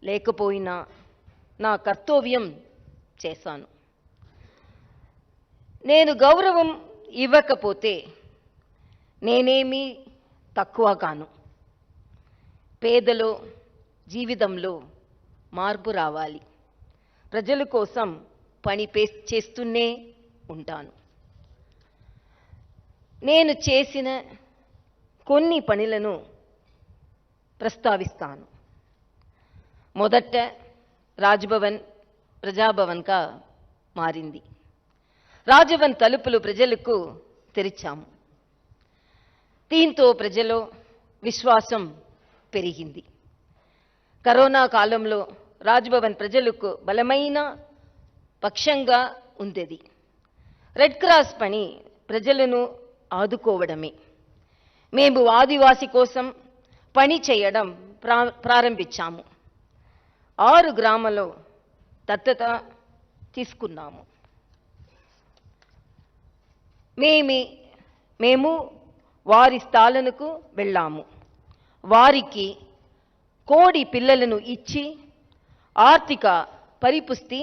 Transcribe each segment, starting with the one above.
లేకపోయినా నా కర్తవ్యం చేశాను. నేను గౌరవం ఇవ్వకపోతే నేనేమీ తక్కువ కాను. పేదలో జీవితంలో మార్పు రావాలి. ప్రజల కోసం పని చేస్తూనే ఉంటాను. నేను చేసిన కొన్ని పనులను ప్రస్తావిస్తాను. మొదట రాజ్భవన్ ప్రజాభవన్గా మారింది. రాజ్భవన్ తలుపులు ప్రజలకు తెరిచాము. దీంతో ప్రజల్లో విశ్వాసం పెరిగింది. కరోనా కాలంలో రాజ్భవన్ ప్రజలకు బలమైన పక్షంగా ఉండేది. రెడ్ క్రాస్ పని ప్రజలను ఆదుకోవడమే. మేము ఆదివాసి కోసం పని చేయడం ప్రారంభించాము. 6 గ్రామాల్లో దత్తత తీసుకున్నాము. మేము వారి స్థానాలకు వెళ్ళాము. వారికి కోడి పిల్లలను ఇచ్చి ఆర్థిక పరిపుష్టి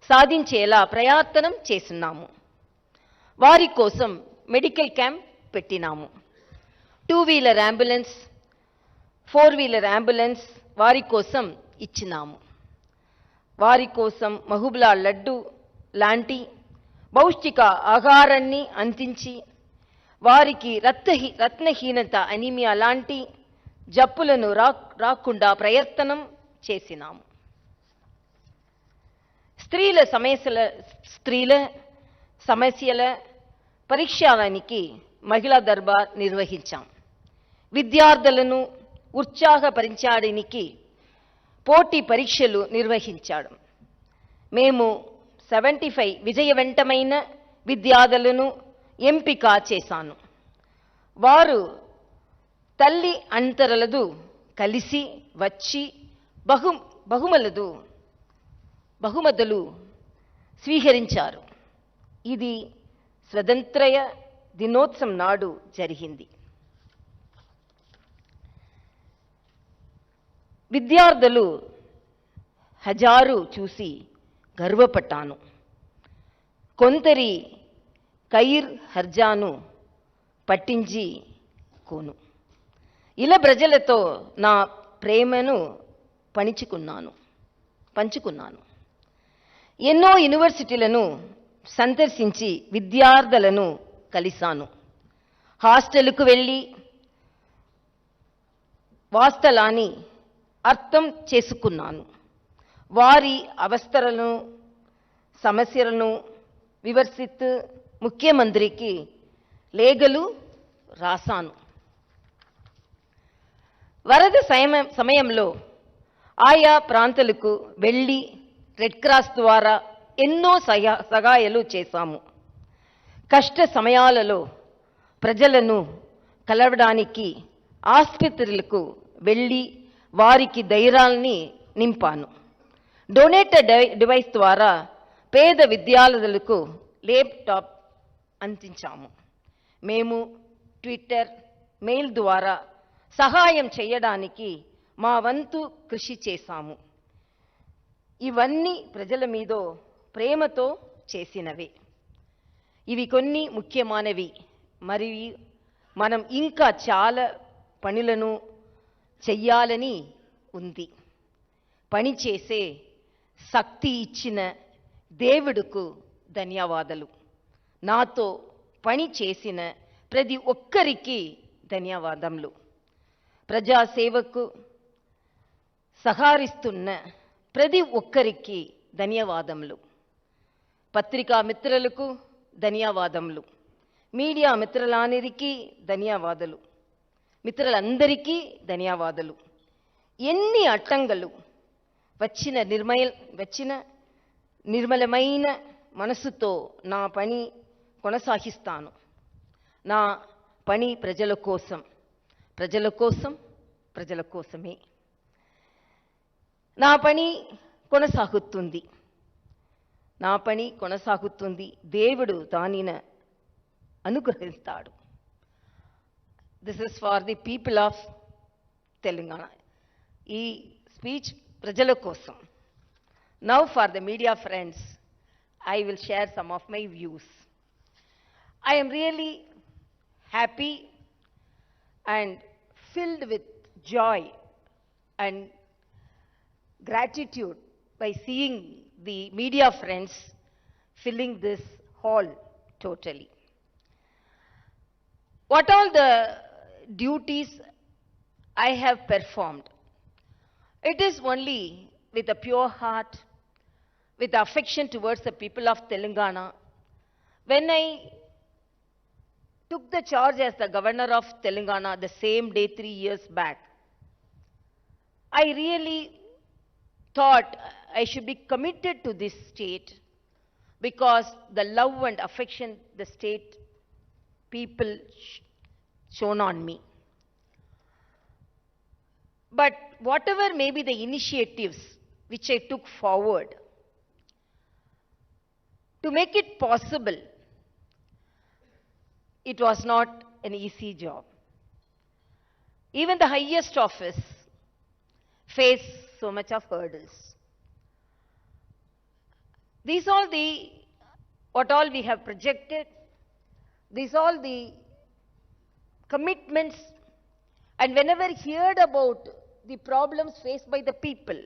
సాధించేలా ప్రయత్నం చేస్తున్నాము. వారి కోసం మెడికల్ క్యాంప్ పెట్టినాము. 2 వీలర్ అంబులెన్స్, 4 వీలర్ అంబులెన్స్ వారి కోసం ఇచ్చినాము. వారి కోసం మహబూబ్లా లడ్డు లాంటి పౌష్టిక ఆహారాన్ని అందించి వారికి రత్నహీనత అనీమియా లాంటి జబ్బులను రాకుండా ప్రయత్నం చేసినాము. స్త్రీల సమస్యల పరిష్కారానికి మహిళా దర్బార్ నిర్వహించాం. విద్యార్థులను ఉత్సాహపరించడానికి పోటీ పరీక్షలు నిర్వహించాడు. మేము 75 విజయవంతమైన విద్యార్థులను ఎంపిక చేశాను. వారు తల్లి అంతరలదు కలిసి వచ్చి బహుమతులు స్వీకరించారు. ఇది స్వతంత్ర దినోత్సవం నాడు జరిగింది. విద్యార్థులు హజారు చూసి గర్వపడ్డాను. కొందరి కైర్ హర్జాను పట్టించి కోను. ఇలా ప్రజలతో నా ప్రేమను పంచుకున్నాను. ఎన్నో యూనివర్సిటీలను సందర్శించి విద్యార్థులను కలిశాను. హాస్టల్కు వెళ్ళి వాస్తవాన్ని అర్థం చేసుకున్నాను. వారి అవస్థలను సమస్యలను వివరిస్తూ ముఖ్యమంత్రికి లేఖలు రాశాను. వరద సమయంలో ఆయా ప్రాంతాలకు వెళ్ళి రెడ్ క్రాస్ ద్వారా ఎన్నో సహాయాలు చేశాము. కష్ట సమయాలలో ప్రజలను కలవడానికి ఆసుపత్రులకు వెళ్ళి వారికి ధైర్యాన్ని నింపాను. డొనేటెడ్ డివైస్ ద్వారా పేద విద్యార్థులకు ల్యాప్టాప్ అందించాము. మేము ట్విట్టర్, మెయిల్ ద్వారా సహాయం చేయడానికి మా వంతు కృషి చేశాము. ఇవన్నీ ప్రజల మీద ప్రేమతో చేసినవే. ఇవి కొన్ని ముఖ్యమైనవి. మరియు మనం ఇంకా చాలా పనులను చెయ్యాలని ఉంది. పని చేసే శక్తి ఇచ్చిన దేవుడుకు ధన్యవాదాలు. నాతో పని చేసిన ప్రతి ఒక్కరికి ధన్యవాదములు. ప్రజాసేవకు సహకరిస్తున్న ప్రతి ఒక్కరికి ధన్యవాదములు. పత్రికా మిత్రులకు ధన్యవాదములు. మీడియా మిత్రులందరికీ ధన్యవాదాలు. ఎన్ని అడ్డంకులు వచ్చిన నిర్మలమైన మనసుతో నా పని కొనసాగిస్తాను. నా పని ప్రజల కోసమే. నా పని కొనసాగుతుంది. దేవుడు దానిని అనుగ్రహిస్తాడు. This is for the people of Telangana. ఈ స్పీచ్ ప్రజల కోసం. Now for the media friends, I will share some of my views. I am really happy and filled with joy and gratitude by seeing the media friends filling this hall totally. What all the duties I have performed, it is only with a pure heart, with affection towards the people of Telangana. When I took the charge as the governor of Telangana the same day 3 years back, I really thought I should be committed to this state because the love and affection the state people shown on me. But whatever may be the initiatives which I took forward to make it possible, it was not an easy job. Even the highest office faced so much of hurdles. These all the, what all we have projected, these all the commitments, and whenever heard about the problems faced by the people,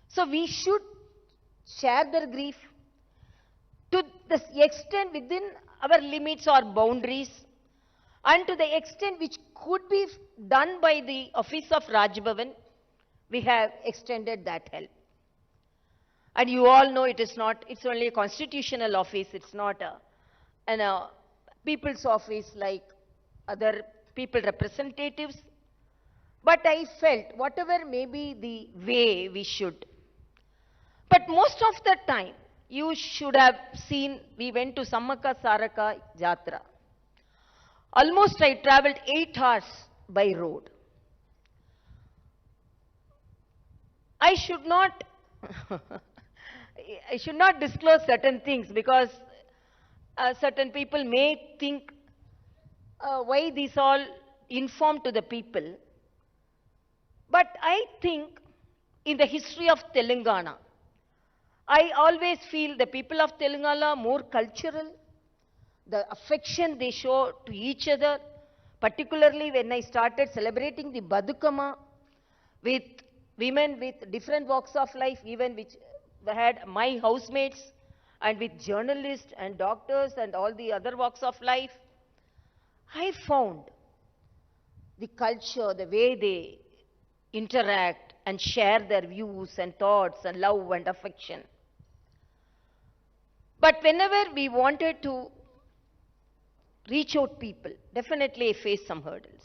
so we should share their grief to the extent within our limits or boundaries, and to the extent which could be done by the office of Raj Bhavan, we have extended that help. And you all know it is not, it's only a constitutional office, it's not a people's office like other people representatives. But I felt whatever may be the way we should. But most of the time, you should have seen, we went to Sammaka Saraka Jatra. Almost I traveled 8 hours by road. I should not disclose certain things because certain people may think why these all informed to the people. But I think in the history of Telangana, I always feel the people of Telangana more cultural, the affection they show to each other, particularly when I started celebrating the Badukama with women with different walks of life, even which had my housemates, and with journalists and doctors and all the other walks of life. I found the culture, the way they interact and share their views and thoughts and love and affection. But whenever we wanted to reach out people, definitely I faced some hurdles.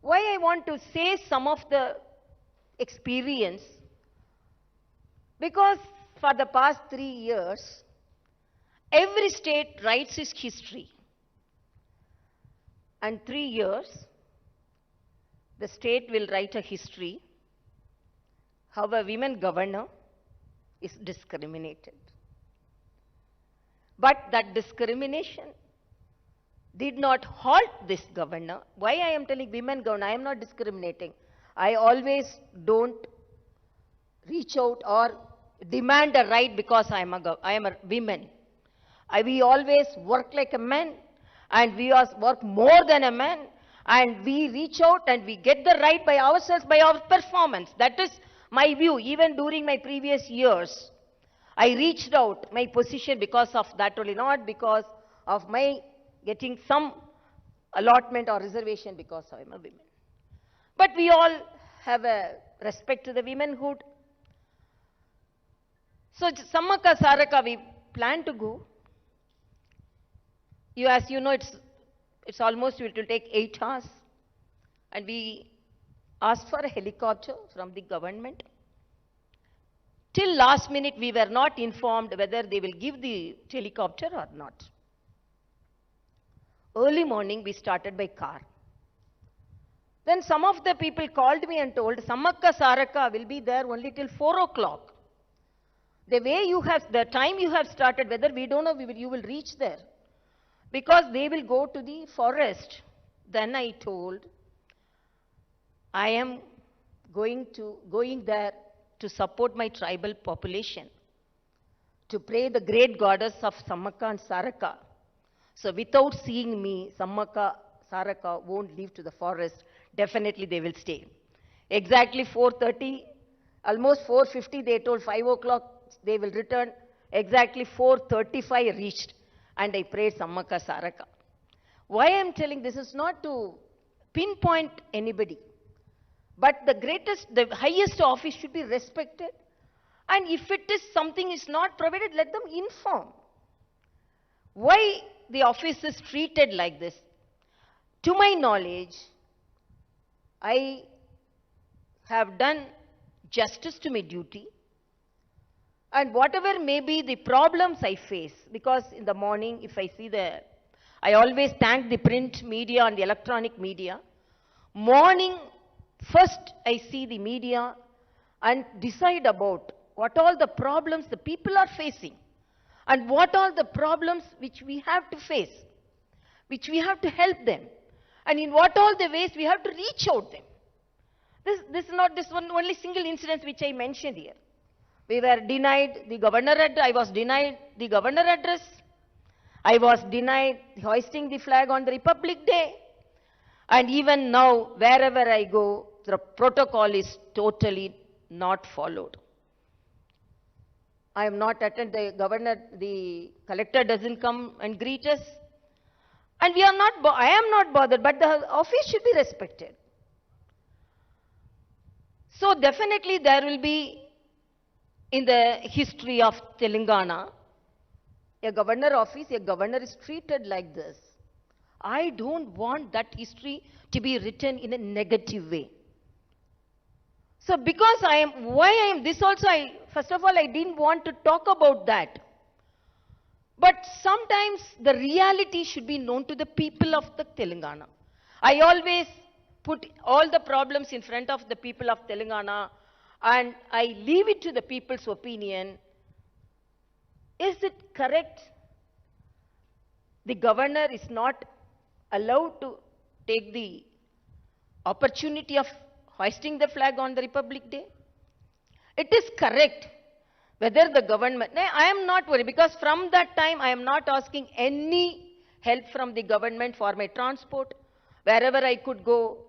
Why I want to say some of the experience? Because for the past 3 years, every state writes its history. And 3 years, the state will write a history how a women governor is discriminated. But that discrimination did not halt this governor. Why I am telling women governor? I am not discriminating. I always don't reach out or demand a right because I am a woman. We always work like a man, and we work more than a man, and we reach out and we get the right by ourselves, by our performance. That is my view. Even during my previous years, I reached out my position because of that only, not because of my getting some allotment or reservation because I am a woman. But we all have a respect to the womanhood. So Sammaka Saraka, we plan to go. As you know, it's almost, it will take 8 hours. And we asked for a helicopter from the government. Till last minute, we were not informed whether they will give the helicopter or not. Early morning, we started by car. Then some of the people called me and told, Sammaka Saraka will be there only till 4 o'clock. The way you have, the time you have started, whether we don't know, you will reach there. Because they will go to the forest. Then I told, I am going there to support my tribal population, to pray the great goddess of Sammaka and Saraka. So without seeing me, Sammaka, Saraka won't leave to the forest. Definitely they will stay. Exactly 4:30, almost 4:50, they told 5 o'clock they will return. Exactly 4:35 reached, and I prayed Sammaka, Saraka. Why I am telling this is not to pinpoint anybody, but the highest office should be respected. And if it is something is not provided, let them inform. Why the office is treated like this? To my knowledge, I have done justice to my duty, and whatever may be the problems I face, because in the morning, if I see I always thank the print media and the electronic media. Morning, first I see the media and decide about what all the problems the people are facing, and what all the problems which we have to face, which we have to help them, and in what all the ways we have to reach out them. This is not this one only single incident which I mentioned here. We were denied the governor address. I was denied the governor address. I was denied hoisting the flag on the Republic Day. And even now, wherever I go, the protocol is totally not followed. I am not attended, the collector doesn't come and greet us. And I am not bothered, but the office should be respected. So definitely there will be, in the history of Telangana, a governor office, a governor is treated like this. I don't want that history to be written in a negative way. So because first of all, I didn't want to talk about that. But sometimes the reality should be known to the people of the Telangana. I always put all the problems in front of the people of Telangana, and I leave it to the people's opinion. Is it correct? The governor is not allowed to take the opportunity of hoisting the flag on the Republic Day? It is correct. Whether the government, I am not worried, because from that time I am not asking any help from the government for my transport. Wherever I could go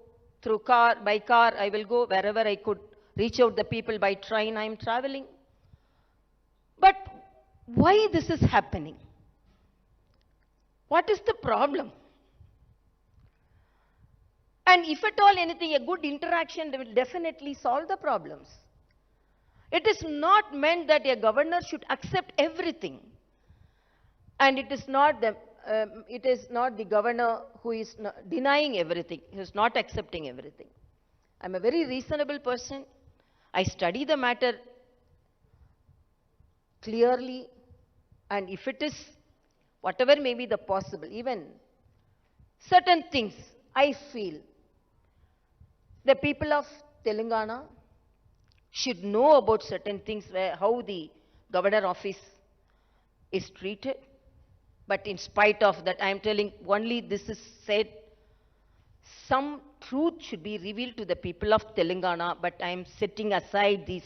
by car, I will go. Wherever I could reach out the people by train, I am traveling. But why this is happening? What is the problem? And if at all anything, a good interaction will definitely solve the problems. It is not meant that a governor should accept everything. And it is not the governor who is denying everything. He is not accepting everything. I am a very reasonable person. I study the matter clearly. And if it is, whatever may be the possible, even certain things, I feel the people of Telangana should know about certain things, how the governor office is treated. But in spite of that, I am telling only this is said, some truth should be revealed to the people of Telangana, but I am setting aside this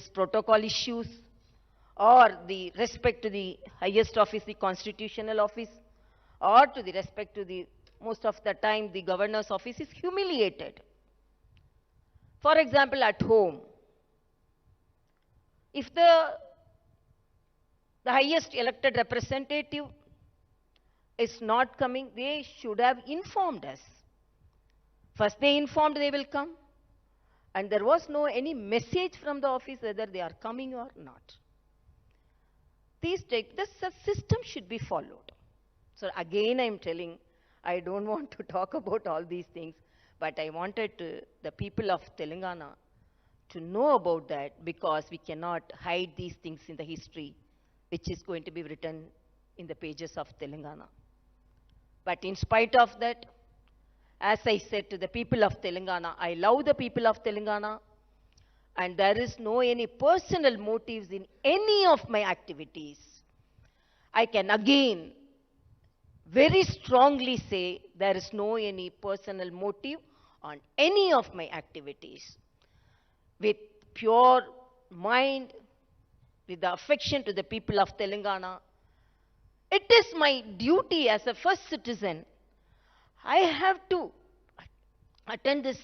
protocol issues, or the respect to the highest office, the constitutional office, or to the respect to the, most of the time, the governor's office is humiliated. For example, at home, if the highest elected representative is not coming, they should have informed us. First they informed they will come, and there was no any message from the office whether they are coming or not. The system should be followed. So again I am telling, I don't want to talk about all these things, but I wanted the people of Telangana to know about that, because we cannot hide these things in the history which is going to be written in the pages of Telangana. But in spite of that, as I said to the people of Telangana, I love the people of Telangana, and there is no any personal motives in any of my activities. I can again very strongly say there is no any personal motive on any of my activities with pure mind, with the affection to the people of Telangana. It is my duty as a first citizen. I have to attend this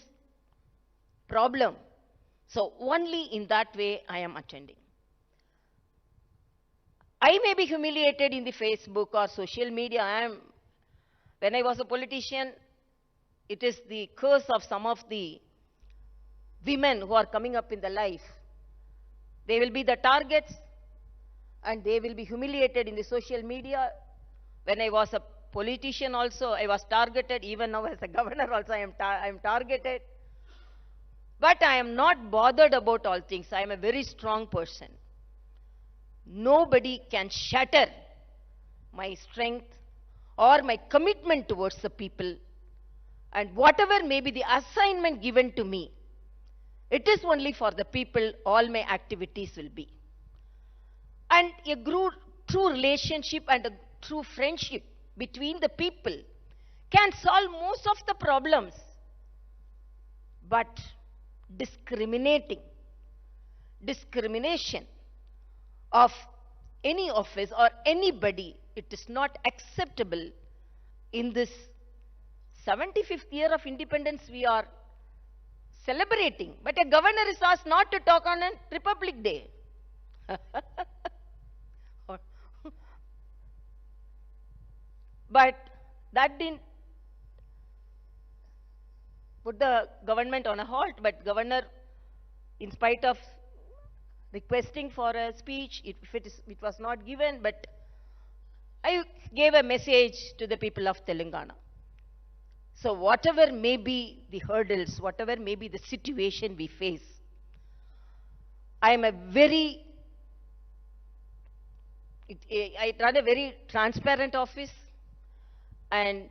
problem. So only in that way I am attending. I may be humiliated in the Facebook or social media. When I was a politician, it is the curse of some of the women who are coming up in the life. They will be the targets and they will be humiliated in the social media. When I was a politician also, I was targeted. Even now as a governor also, I am targeted. But I am not bothered about all things. I am a very strong person. Nobody can shatter my strength or my commitment towards the people. And whatever may be the assignment given to me, it is only for the people all my activities will be. And a true relationship and a true friendship between the people can solve most of the problems. But discrimination of any office or anybody, it is not acceptable in this 75th year of independence we are celebrating. But a governor is asked not to talk on a Republic Day. But that didn't put the government on a halt. But governor, in spite of requesting for a speech, it was not given. But I gave a message to the people of Telangana. So whatever may be the hurdles, whatever may be the situation we face, I run a very transparent office. And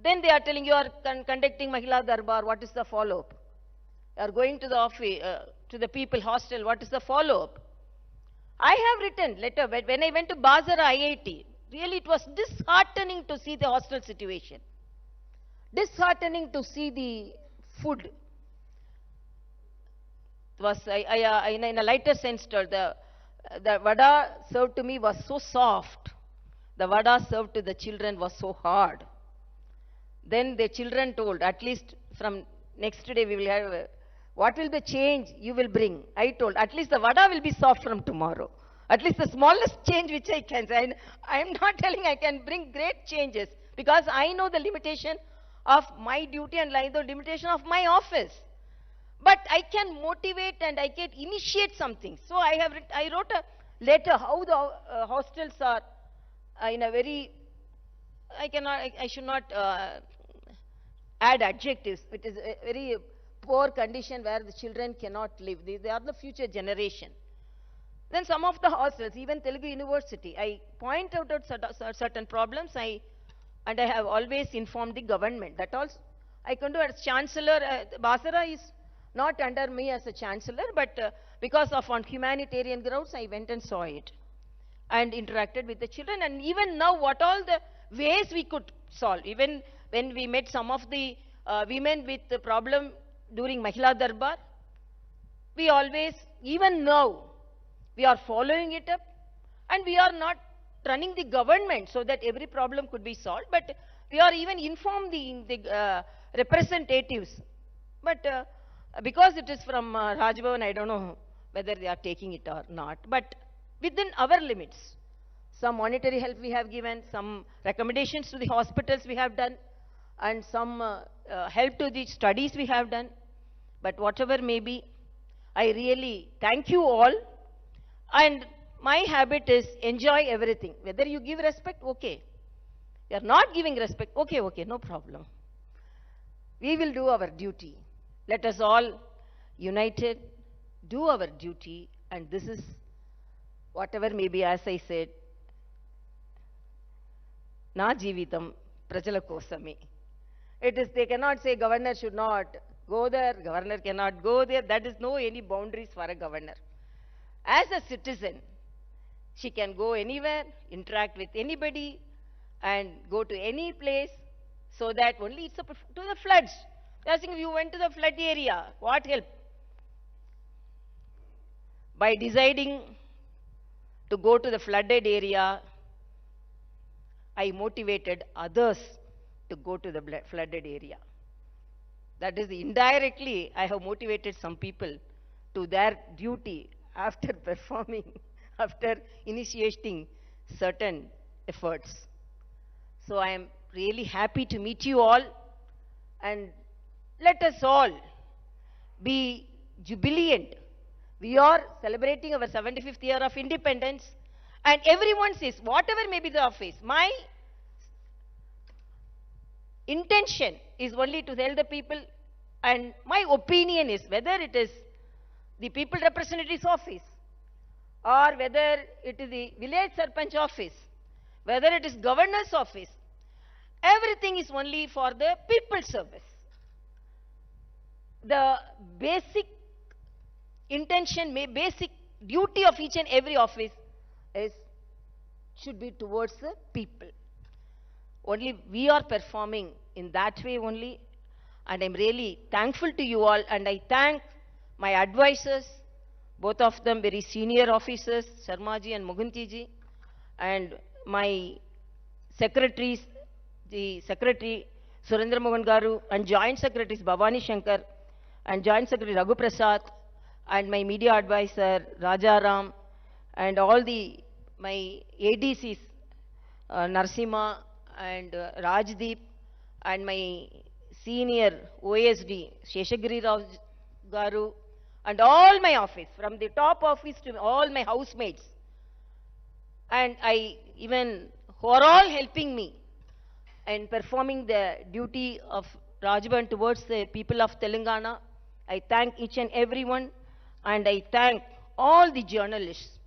then they are telling you are conducting Mahila Darbar, what is the follow-up? You are going to the office, to the people hostel, what is the follow-up? I have written letter, but when I went to Bazara IIT, really it was disheartening to see the hostel situation. Disheartening to see the food. It was, in a lighter sense, the vada served to me was so soft. The vada served to the children was so hard. Then the children told, at least from next day we will have, what will be change you will bring? I told, at least the vada will be soft from tomorrow. At least the smallest change which I can say. I am not telling I can bring great changes, because I know the limitation of my duty and the limitation of my office. But I can motivate and I can initiate something. So I wrote a letter how the hostels are in a very, I should not add adjectives. It is a very poor condition where the children cannot live. They are the future generation. Then some of the hostels, even Telugu University, I point out certain problems. And I have always informed the government. That also I can do as Chancellor. Basara is not under me as a Chancellor, but because of on humanitarian grounds, I went and saw it and interacted with the children. And even now, what all the ways we could solve. Even when we met some of the women with the problem during Mahila Darbar, we always, even now, we are following it up, and we are not running the government so that every problem could be solved, but we are even informed the representatives. But because it is from Rajbhavan, I don't know whether they are taking it or not. But within our limits, some monetary help we have given, some recommendations to the hospitals we have done, and some help to the studies we have done. But whatever may be, I really thank you all. And my habit is enjoy everything. Whether you give respect, okay. You are not giving respect, okay, no problem. We will do our duty. Let us all united do our duty, and this is whatever may be, as I said, na jeevitam prajala kosame. It is, they cannot say governor should not go there, governor cannot go there. That is no any boundaries for a governor. As a citizen, she can go anywhere, interact with anybody, and go to any place, so that only it's up to the floods. They are saying, you went to the flood area. What help? By deciding to go to the flooded area, I motivated others to go to the flooded area. That is, indirectly, I have motivated some people to their duty after performing, after initiating certain efforts. So I am really happy to meet you all, and let us all be jubilant. We are celebrating our 75th year of independence, and everyone says, whatever may be the office, my intention is only to help the people, and my opinion is whether it is the people representative's office or whether it is the village sarpanch office, whether it is governor's office, everything is only for the people's service. The basic intention, basic duty of each and every office should be towards the people. Only we are performing in that way only, and I'm really thankful to you all, and I thank my advisors, both of them very senior officers, Sharmaji and Muguntiji, and my secretaries, the Secretary Surendra Mohan Garu, and Joint Secretaries Bhavani Shankar, and Joint Secretary Raghu Prasad, and my media advisor Rajaram, and all my ADCs, Narsima and Rajdeep, and my senior OSD Sheshagiri Rao Garu, and all my office, from the top office to all my housemates, and who are all helping me in performing the duty of Rajban towards the people of Telangana. I thank each and everyone, and I thank all the journalists,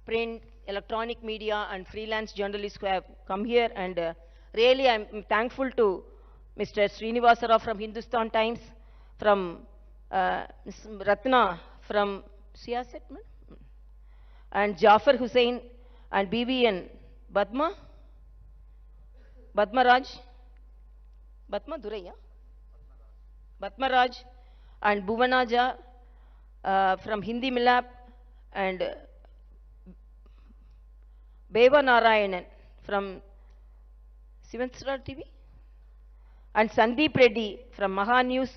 print, electronic media, and freelance journalists who have come here, and really I'm thankful to Mr. Srinivasa Rao from Hindustan Times, from Ms. Ratna from Siyasat, and Jafar Hussain, and BBN Badma Raj, Badma Duraya, Badma Raj, and Bhuvanaja from Hindi Milap, and Beva Narayanan from Sivansara TV, and Sandeep Reddy from Maha News,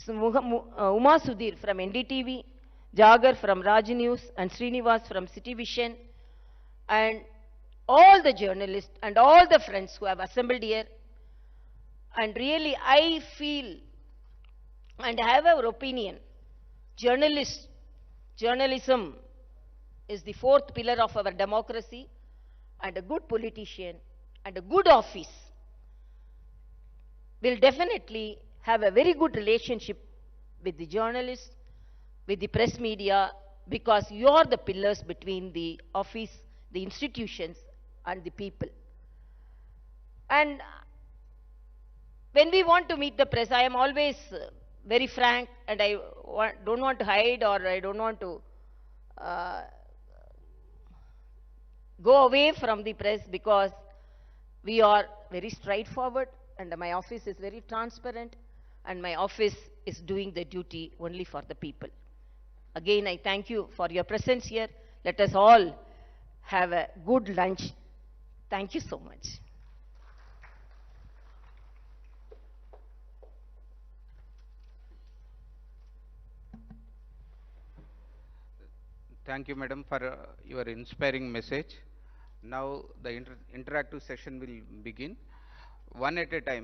Uma Sudhir from NDTV, Jagar from Raj News, and Srinivas from City Vision, and all the journalists and all the friends who have assembled here. And really, I feel and have our opinion, journalism is the fourth pillar of our democracy, and a good politician and a good office will definitely have a very good relationship with the journalists, with the press media, because you are the pillars between the office, the institutions, and the people. And when we want to meet the press, I am always very frank, and I don't want to hide, or I don't want to go away from the press, because we are very straightforward, and my office is very transparent, and my office is doing the duty only for the people. Again, I thank you for your presence here. Let us all have a good lunch. Thank you so much. Thank you, madam, for your inspiring message. Now the interactive session will begin. One at a time.